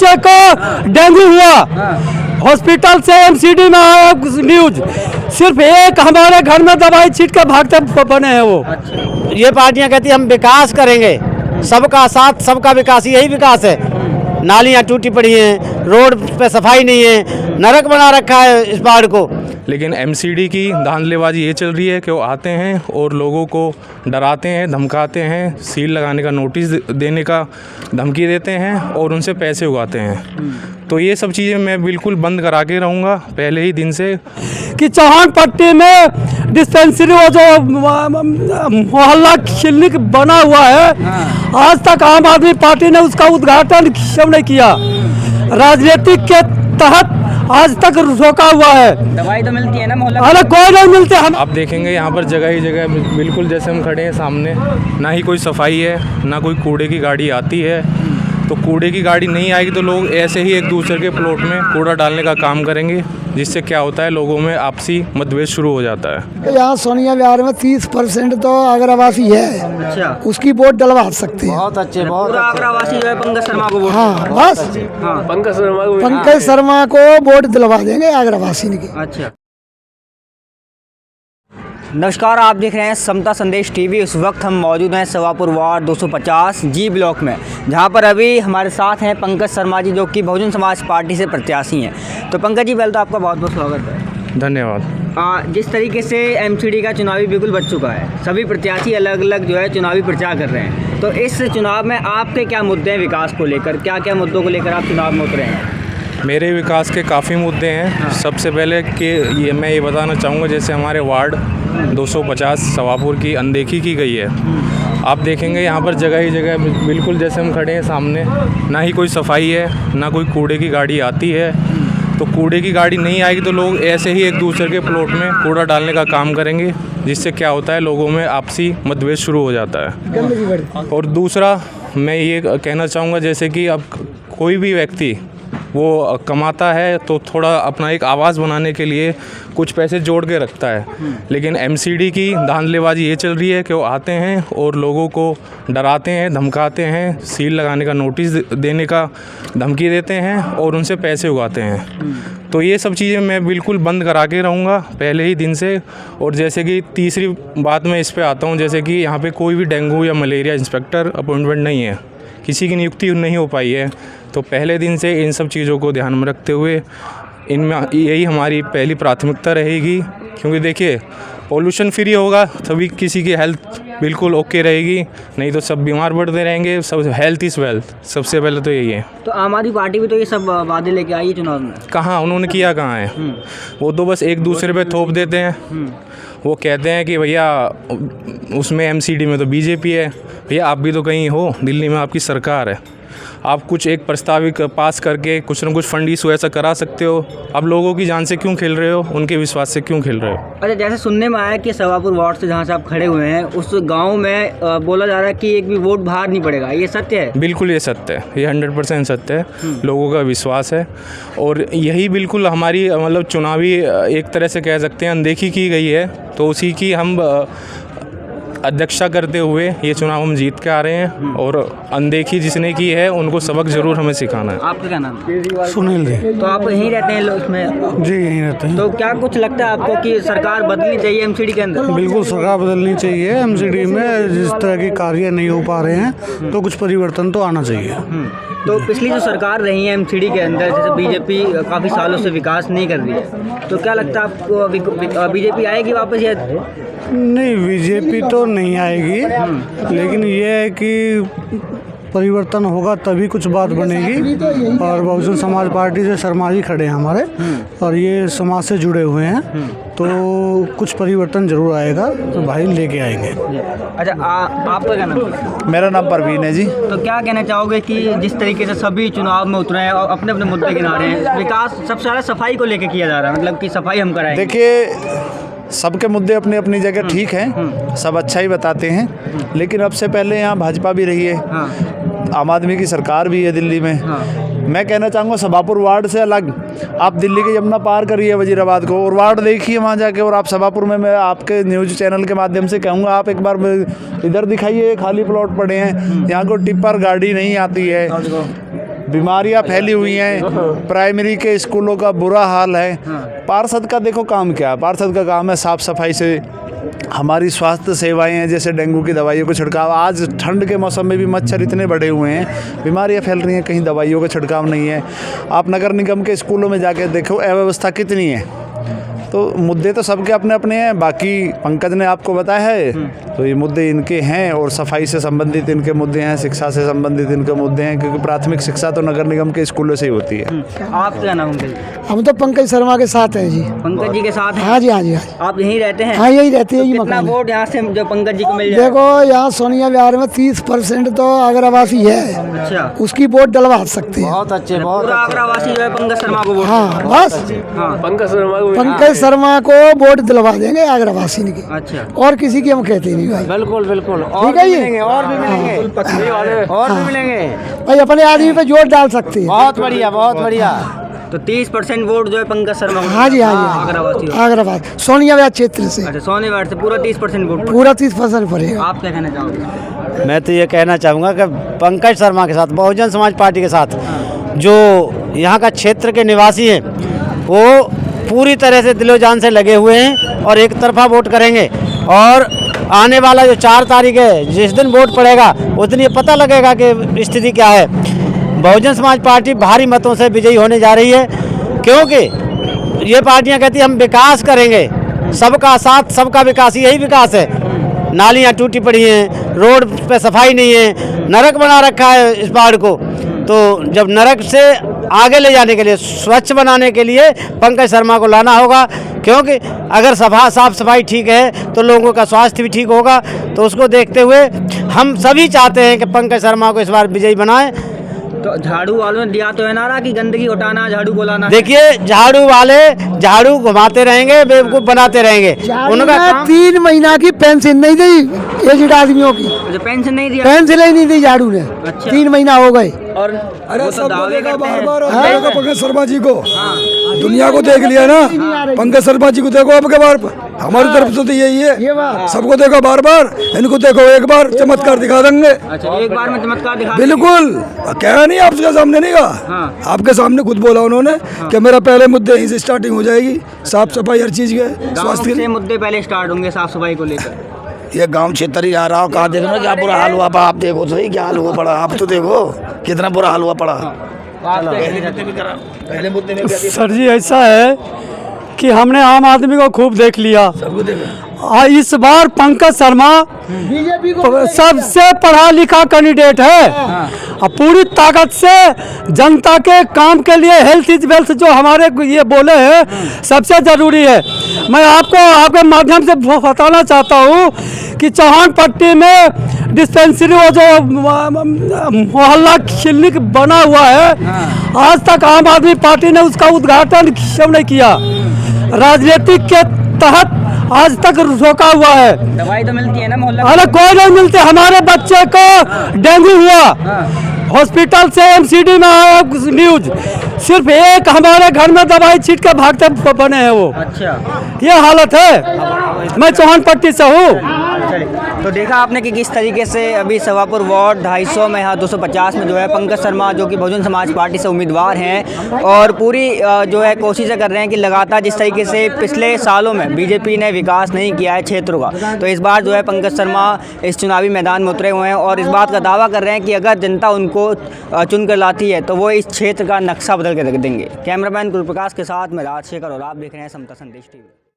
बच्चे को डेंगू हुआ, हॉस्पिटल से एमसीडी में आया न्यूज, सिर्फ एक हमारे घर में दवाई छीट के भागते बने हैं वो। ये पार्टियां कहती हैं हम विकास करेंगे, सबका साथ सबका विकास, यही विकास है। नालियां टूटी पड़ी हैं, रोड पे सफाई नहीं है, नरक बना रखा है इस पहाड़ को। लेकिन एमसीडी की धांधलेबाजी ये चल रही है कि वो आते हैं और लोगों को डराते हैं, धमकाते हैं, सील लगाने का नोटिस देने का धमकी देते हैं और उनसे पैसे उगाते हैं। तो ये सब चीज़ें मैं बिल्कुल बंद करा के रहूँगा पहले ही दिन से। कि चौहान पट्टी में डिस्पेंसरी वो जो मोहल्ला क्लिनिक बना हुआ है, आज तक आम आदमी पार्टी ने उसका उद्घाटन क्यों नहीं किया? राजनीतिक के तहत आज तक रोका हुआ है। दवाई तो मिलती है ना मोहल्ला? अरे कोई नहीं मिलते। हम आप देखेंगे यहाँ पर जगह ही जगह बिल्कुल जैसे हम खड़े हैं सामने, ना ही कोई सफाई है, ना कोई कूड़े की गाड़ी आती है। तो कूड़े की गाड़ी नहीं आएगी तो लोग ऐसे ही एक दूसरे के प्लॉट में कूड़ा डालने का काम करेंगे, जिससे क्या होता है लोगों में आपसी मतभेद शुरू हो जाता है। यहाँ सोनिया विहार में 30% तो आगरावासी है। अच्छा, उसकी वोट डलवा सकते हैं। बहुत अच्छे, बहुत पूरा आगरावासी जो है पंकज शर्मा को वोट। हाँ बस पंकज शर्मा को वोट दिलवा देंगे आगरावासी की। अच्छा, नमस्कार, आप देख रहे हैं समता संदेश टीवी। इस वक्त हम मौजूद हैं सवापुर वार्ड 250 जी ब्लॉक में, जहां पर अभी हमारे साथ हैं पंकज शर्मा जी, जो कि बहुजन समाज पार्टी से प्रत्याशी हैं। तो पंकज जी, पहले तो आपका बहुत बहुत स्वागत है। धन्यवाद। जिस तरीके से एमसीडी का चुनावी बिल्कुल बच चुका है, सभी प्रत्याशी अलग अलग जो है चुनावी प्रचार कर रहे हैं, तो इस चुनाव में आपके क्या मुद्दे हैं विकास को लेकर? क्या क्या मुद्दों को लेकर आप चुनाव में उतरे हैं? मेरे विकास के काफ़ी मुद्दे हैं। सबसे पहले कि मैं ये बताना चाहूँगा, जैसे हमारे वार्ड 250 सवापुर की अनदेखी की गई है। आप देखेंगे यहाँ पर जगह ही जगह बिल्कुल जैसे हम खड़े हैं सामने, ना ही कोई सफाई है, ना कोई कूड़े की गाड़ी आती है। तो कूड़े की गाड़ी नहीं आएगी तो लोग ऐसे ही एक दूसरे के प्लॉट में कूड़ा डालने का काम करेंगे, जिससे क्या होता है लोगों में आपसी मतभेद शुरू हो जाता है। और दूसरा मैं ये कहना चाहूँगा, जैसे कि अब कोई भी व्यक्ति वो कमाता है तो थोड़ा अपना एक आवाज़ बनाने के लिए कुछ पैसे जोड़ के रखता है। लेकिन एमसीडी की धांधलेबाजी ये चल रही है कि वो आते हैं और लोगों को डराते हैं, धमकाते हैं, सील लगाने का नोटिस देने का धमकी देते हैं और उनसे पैसे उगाते हैं। तो ये सब चीज़ें मैं बिल्कुल बंद करा के रहूँगा पहले ही दिन से। और जैसे कि तीसरी बात मैं इस पर आता हूँ, जैसे कि यहाँ पे कोई भी डेंगू या मलेरिया इंस्पेक्टर अपॉइंटमेंट नहीं है, किसी की नियुक्ति नहीं हो पाई है। तो पहले दिन से इन सब चीज़ों को ध्यान में रखते हुए इनमें यही हमारी पहली प्राथमिकता रहेगी, क्योंकि देखिए पॉल्यूशन फ्री होगा तभी किसी की हेल्थ बिल्कुल ओके रहेगी, नहीं तो सब बीमार पड़ते रहेंगे। सब हेल्थ इज़ वेल्थ, सबसे पहले तो यही है। तो आम आदमी पार्टी भी तो ये सब वादे लेके आई है चुनाव में। कहाँ उन्होंने किया, कहाँ है? वो तो बस एक दूसरे पे थोप देते हैं। वो कहते हैं कि भैया उसमें एमसीडी में तो बीजेपी है। भैया आप भी तो कहीं हो, दिल्ली में आपकी सरकार है, आप कुछ एक प्रस्तावित पास करके कुछ न कुछ फंड इशू ऐसा करा सकते हो। अब लोगों की जान से क्यों खेल रहे हो, उनके विश्वास से क्यों खेल रहे हो? अच्छा, जैसे सुनने में आया कि सवापुर वार्ड से जहाँ से आप खड़े हुए हैं उस गांव में बोला जा रहा है कि एक भी वोट बाहर नहीं पड़ेगा, ये सत्य है? बिल्कुल ये सत्य है, ये 100% सत्य है। लोगों का विश्वास है और यही बिल्कुल हमारी मतलब चुनावी एक तरह से कह सकते हैं अनदेखी की गई है। तो उसी की हम अध्यक्षता करते हुए ये चुनाव हम जीत के आ रहे हैं और अनदेखी जिसने की है उनको सबक ज़रूर हमें सिखाना है। आपका क्या नाम है? सुनील जी। तो आप यहीं रहते हैं इसमें? जी यहीं रहते हैं। तो क्या कुछ लगता है आपको कि सरकार बदलनी चाहिए एमसीडी के अंदर? बिल्कुल सरकार बदलनी चाहिए। एमसीडी में जिस तरह के कार्य नहीं हो पा रहे हैं तो कुछ परिवर्तन तो आना चाहिए। तो पिछली जो सरकार रही है एमसीडी के अंदर, जैसे बीजेपी काफ़ी सालों से विकास नहीं कर रही है, तो क्या लगता है आपको बीजेपी आएगी वापस या? नहीं, बीजेपी तो नहीं आएगी, लेकिन ये है कि परिवर्तन होगा तभी कुछ बात बनेगी। और बहुजन समाज पार्टी से शर्मा जी खड़े हैं हमारे, और ये समाज से जुड़े हुए हैं, तो कुछ परिवर्तन जरूर आएगा, तो भाई लेके आएंगे। अच्छा, आपका क्या नाम है? मेरा नाम परवीन है जी। तो क्या कहना चाहोगे कि जिस तरीके से सभी चुनाव में उतरे हैं और अपने अपने मुद्दे गिना रहे हैं, विकास सबसे ज़्यादा सफाई को लेकर किया जा रहा है, मतलब कि सफाई हम कराएंगे? देखिए सबके मुद्दे अपनी अपनी जगह ठीक हैं, सब अच्छा ही बताते हैं, लेकिन अब से पहले यहाँ भाजपा भी रही है, आम आदमी की सरकार भी है दिल्ली में। मैं कहना चाहूँगा सभापुर वार्ड से अलग आप दिल्ली के यमुना पार करिए वजीराबाद को और वार्ड देखिए वहाँ जाके, और आप सभापुर में मैं आपके न्यूज़ चैनल के माध्यम से कहूँगा आप एक बार इधर दिखाइए, खाली प्लॉट पड़े हैं, यहाँ को टिप्पर गाड़ी नहीं आती है, बीमारियां फैली हुई हैं, प्राइमरी के स्कूलों का बुरा हाल है। पार्षद का देखो काम क्या है, पार्षद का काम है साफ़ सफाई से हमारी स्वास्थ्य सेवाएं हैं, जैसे डेंगू की दवाइयों का छिड़काव। आज ठंड के मौसम में भी मच्छर इतने बढ़े हुए हैं, बीमारियां फैल रही हैं, कहीं दवाइयों का छिड़काव नहीं है। आप नगर निगम के स्कूलों में जाके देखो अव्यवस्था कितनी है। तो मुद्दे तो सबके अपने अपने हैं, बाकी पंकज ने आपको बताया है तो ये मुद्दे इनके हैं, और सफाई से संबंधित इनके मुद्दे हैं, शिक्षा से संबंधित इनके मुद्दे हैं, क्योंकि प्राथमिक शिक्षा तो नगर निगम के स्कूलों से ही होती है। आप क्या नाम है? हम तो पंकज शर्मा के साथ हैं जी। पंकज जी के साथ हैं? हाँ जी, हाँ जी, हाँ जी। आप यहीं रहते हैं? हाँ, यही रहते हैं जी। कितना मकान है। वोट यहाँ से जो पंकज जी को मिल जाए? देखो यहाँ सोनिया विहार में 30% तो आगरावासी है। अच्छा, उसकी वोट डलवा सकते हैं। बहुत अच्छे, बहुत पूरा आगरावासी जो है पंकज शर्मा को वोट हाँ बस हाँ। पंकज शर्मा को वोट दिलवा देंगे आगरावासी की। अच्छा, और किसी की हम कहते नहीं भाई। बिल्कुल बिल्कुल। और ठीक है भी ये? मिलेंगे, और भी मिलेंगे, और भी मिलेंगे। भाई अपने आदमी पे जोर डाल सकते हैं। बहुत बढ़िया, बहुत बढ़िया। तो 30% वोट जो है पंकज शर्मा को। हाँ जी, हाँ जी, आगरावासी हो। आगराबाद सोनिया विहार क्षेत्र से अच्छा, सोनेवाड़ से पूरा 30% वोट। पूरा 30% पड़ेगा। आप क्या कहना चाहोगे? मैं तो ये कहना चाहूँगा कि पंकज शर्मा के साथ, बहुजन समाज पार्टी के साथ जो यहाँ का क्षेत्र के निवासी हैं वो पूरी तरह से दिलो जान से लगे हुए हैं और एक तरफा वोट करेंगे। और आने वाला जो 4 तारीख है, जिस दिन वोट पड़ेगा उस दिन ये पता लगेगा कि स्थिति क्या है। बहुजन समाज पार्टी भारी मतों से विजयी होने जा रही है, क्योंकि ये पार्टियां कहती हैं हम विकास करेंगे, सबका साथ सबका विकास, यही विकास है। नालियाँ टूटी पड़ी हैं, रोड पे सफाई नहीं है, नरक बना रखा है इस पहाड़ को। तो जब नरक से आगे ले जाने के लिए, स्वच्छ बनाने के लिए पंकज शर्मा को लाना होगा, क्योंकि अगर साफ सफाई ठीक है तो लोगों का स्वास्थ्य भी ठीक होगा। तो उसको देखते हुए हम सभी चाहते हैं कि पंकज शर्मा को इस बार विजयी बनाएं। तो झाड़ू वालों ने दिया तो है नारा कि गंदगी हटाना, झाड़ू को लाना। देखिए, झाड़ू वाले झाड़ू घुमाते रहेंगे, बेवकूफ़ बनाते रहेंगे। उनका 3 महीना की पेंशन नहीं दी एजेड आदमियों की। जो पेंशन नहीं दिया, पेंशन ही नहीं दी झाड़ू ने। अच्छा। 3 महीना हो गए। और वो तो दावे करते हैं। पंकज शर्मा जी को दुनिया को देख लिया ना, पंकज शर्मा जी को देखो अब के बार हमारी तरफ से तो यही है, सबको देखो बार बार, इनको देखो एक बार चमत्कार दिखा देंगे। अच्छा, एक बार में चमत्कार दिखा। बिल्कुल, क्या नहीं आपके सामने नहीं कहा, आपके सामने खुद बोला उन्होंने कि मेरा पहले मुद्दे यहीं से स्टार्टिंग हो जाएगी, साफ सफाई हर चीज के, स्वास्थ्य के मुद्दे पहले स्टार्ट होंगे साफ सफाई को लेकर। ये गांव क्षेत्र ही आ रहा हो, कहाँ देख रहे हो क्या बुरा हाल हुआ पड़ा। आप देखो सही क्या हाल हुआ पड़ा, आप तो देखो कितना बुरा हाल हुआ पड़ा। पहले मुद्दे में सर जी ऐसा है कि हमने आम आदमी को खूब देख लिया, इस बार पंकज शर्मा सबसे पढ़ा लिखा कैंडिडेट है और पूरी ताकत से जनता के काम के लिए हेल्थ इज वेल्थ जो हमारे ये बोले हैं सबसे ज़रूरी है। मैं आपको आपके माध्यम से बताना चाहता हूँ कि चौहान पट्टी में डिस्पेंसरी वो जो मोहल्ला क्लिनिक बना हुआ है, आज तक आम आदमी पार्टी ने उसका उद्घाटन क्यों नहीं किया? राजनीतिक के तहत आज तक रोका हुआ है। दवाई तो मिलती है ना मोहल्ला? अरे कोई नहीं मिलते। हमारे बच्चे को डेंगू हुआ, हॉस्पिटल से एमसीडी में आया न्यूज, सिर्फ एक हमारे घर में दवाई छीट के भागते बने हैं वो। अच्छा, ये हालत है। मैं चौहान पट्टी से हूँ। तो देखा आपने कि किस तरीके से अभी सवापुर वार्ड 250 में यहाँ 250 में जो है पंकज शर्मा जो कि बहुजन समाज पार्टी से उम्मीदवार हैं और पूरी जो है कोशिशें कर रहे हैं कि लगातार जिस तरीके से पिछले सालों में बीजेपी ने विकास नहीं किया है क्षेत्रों का, तो इस बार जो है पंकज शर्मा इस चुनावी मैदान में उतरे हुए हैं और इस बात का दावा कर रहे हैं कि अगर जनता उनको चुन कर लाती है तो वो इस क्षेत्र का नक्शा बदल के रख देंगे। कैमरामैन गुरुप्रकाश के साथ मैं राजशेखर और आप देख रहे हैं समता संदेश टीवी।